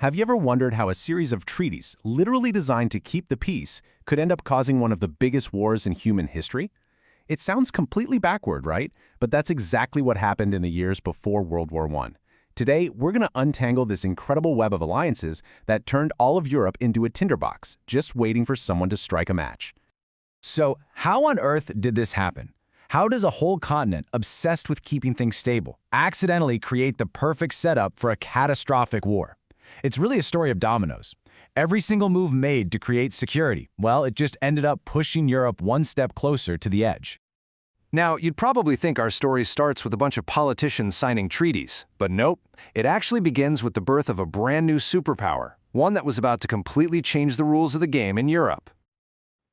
Have you ever wondered how a series of treaties, literally designed to keep the peace, could end up causing one of the biggest wars in human history? It sounds completely backward, right? But that's exactly what happened in the years before World War I. Today, we're going to untangle this incredible web of alliances that turned all of Europe into a tinderbox, just waiting for someone to strike a match. So, how on earth did this happen? How does a whole continent obsessed with keeping things stable accidentally create the perfect setup for a catastrophic war? It's really a story of dominoes. Every single move made to create security, well, it just ended up pushing Europe one step closer to the edge. Now, you'd probably think our story starts with a bunch of politicians signing treaties, but nope. It actually begins with the birth of a brand new superpower, one that was about to completely change the rules of the game in Europe.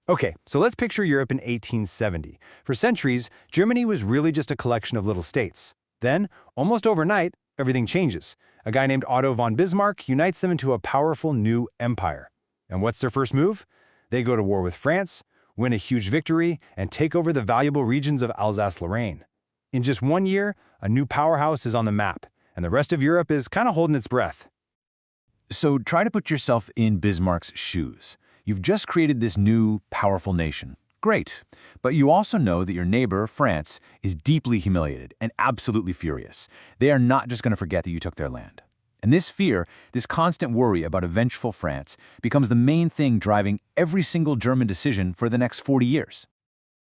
Okay, so let's picture Europe in 1870. For centuries, Germany was really just a collection of little states. Then, almost overnight, everything changes. A guy named Otto von Bismarck unites them into a powerful new empire. And what's their first move? They go to war with France, win a huge victory, and take over the valuable regions of Alsace-Lorraine. In just 1 year, a new powerhouse is on the map, and the rest of Europe is kind of holding its breath. So try to put yourself in Bismarck's shoes. You've just created this new, powerful nation. Great. But you also know that your neighbor, France, is deeply humiliated and absolutely furious. They are not just going to forget that you took their land. And this fear, this constant worry about a vengeful France, becomes the main thing driving every single German decision for the next 40 years.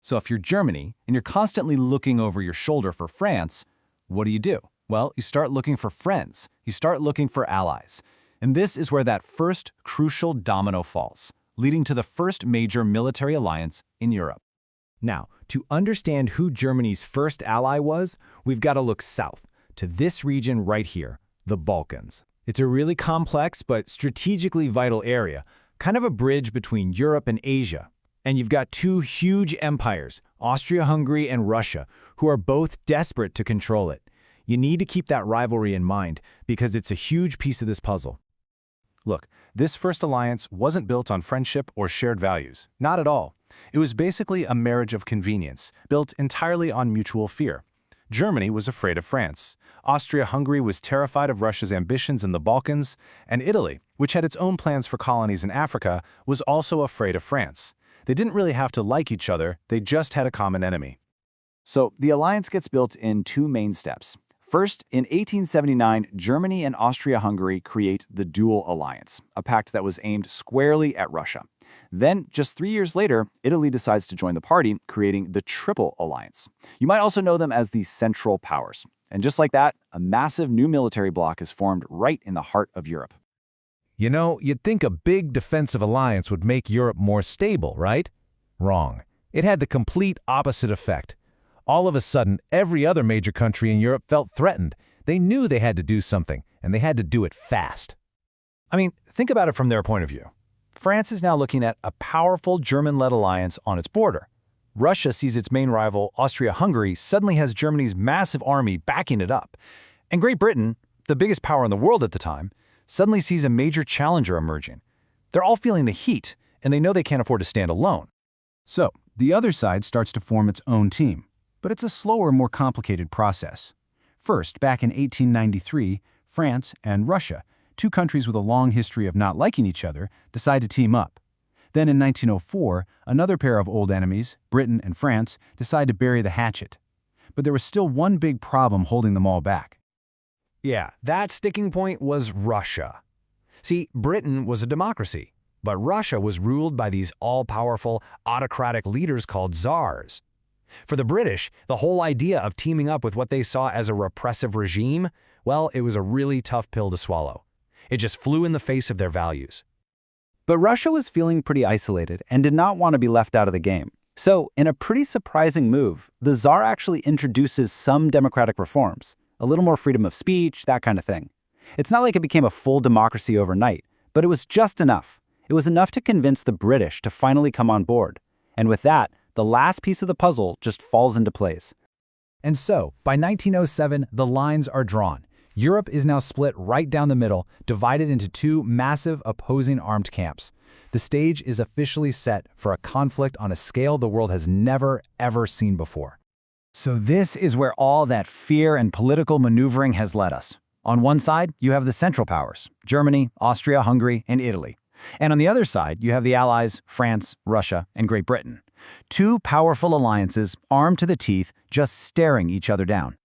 So if you're Germany and you're constantly looking over your shoulder for France, what do? Well, you start looking for friends. You start looking for allies. And this is where that first crucial domino falls, leading to the first major military alliance in Europe. Now, to understand who Germany's first ally was, we've got to look south, to this region right here, the Balkans. It's a really complex but strategically vital area, kind of a bridge between Europe and Asia. And you've got two huge empires, Austria-Hungary and Russia, who are both desperate to control it. You need to keep that rivalry in mind because it's a huge piece of this puzzle. Look, this first alliance wasn't built on friendship or shared values. Not at all. It was basically a marriage of convenience, built entirely on mutual fear. Germany was afraid of France. Austria-Hungary was terrified of Russia's ambitions in the Balkans, and Italy, which had its own plans for colonies in Africa, was also afraid of France. They didn't really have to like each other, they just had a common enemy. So the alliance gets built in two main steps. First, in 1879, Germany and Austria-Hungary create the Dual Alliance, a pact that was aimed squarely at Russia. Then, just 3 years later, Italy decides to join the party, creating the Triple Alliance. You might also know them as the Central Powers. And just like that, a massive new military bloc is formed right in the heart of Europe. You know, you'd think a big defensive alliance would make Europe more stable, right? Wrong. It had the complete opposite effect. All of a sudden, every other major country in Europe felt threatened. They knew they had to do something, and they had to do it fast. I mean, think about it from their point of view. France is now looking at a powerful German-led alliance on its border. Russia sees its main rival, Austria-Hungary, suddenly has Germany's massive army backing it up. And Great Britain, the biggest power in the world at the time, suddenly sees a major challenger emerging. They're all feeling the heat, and they know they can't afford to stand alone. So, the other side starts to form its own team. But it's a slower, more complicated process. First, back in 1893, France and Russia, two countries with a long history of not liking each other, decide to team up. Then in 1904, another pair of old enemies, Britain and France, decide to bury the hatchet. But there was still one big problem holding them all back. Yeah, that sticking point was Russia. See, Britain was a democracy, but Russia was ruled by these all-powerful, autocratic leaders called czars. For the British, the whole idea of teaming up with what they saw as a repressive regime, well, it was a really tough pill to swallow. It just flew in the face of their values. But Russia was feeling pretty isolated and did not want to be left out of the game. So, in a pretty surprising move, the Tsar actually introduces some democratic reforms, a little more freedom of speech, that kind of thing. It's not like it became a full democracy overnight, but it was just enough. It was enough to convince the British to finally come on board. And with that, the last piece of the puzzle just falls into place. And so, by 1907, the lines are drawn. Europe is now split right down the middle, divided into two massive opposing armed camps. The stage is officially set for a conflict on a scale the world has never, ever seen before. So this is where all that fear and political maneuvering has led us. On one side, you have the Central Powers, Germany, Austria-Hungary, and Italy. And on the other side, you have the Allies, France, Russia, and Great Britain. Two powerful alliances, armed to the teeth, just staring each other down.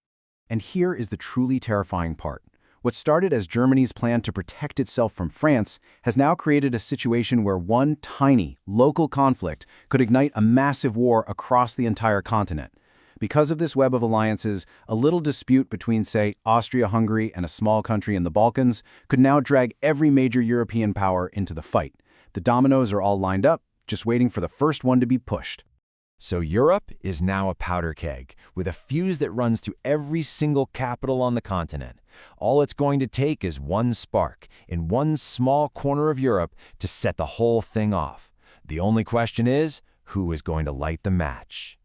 And here is the truly terrifying part. What started as Germany's plan to protect itself from France has now created a situation where one tiny, local conflict could ignite a massive war across the entire continent. Because of this web of alliances, a little dispute between, say, Austria-Hungary and a small country in the Balkans could now drag every major European power into the fight. The dominoes are all lined up, just waiting for the first one to be pushed. So Europe is now a powder keg, with a fuse that runs to every single capital on the continent. All it's going to take is one spark, in one small corner of Europe, to set the whole thing off. The only question is, who is going to light the match?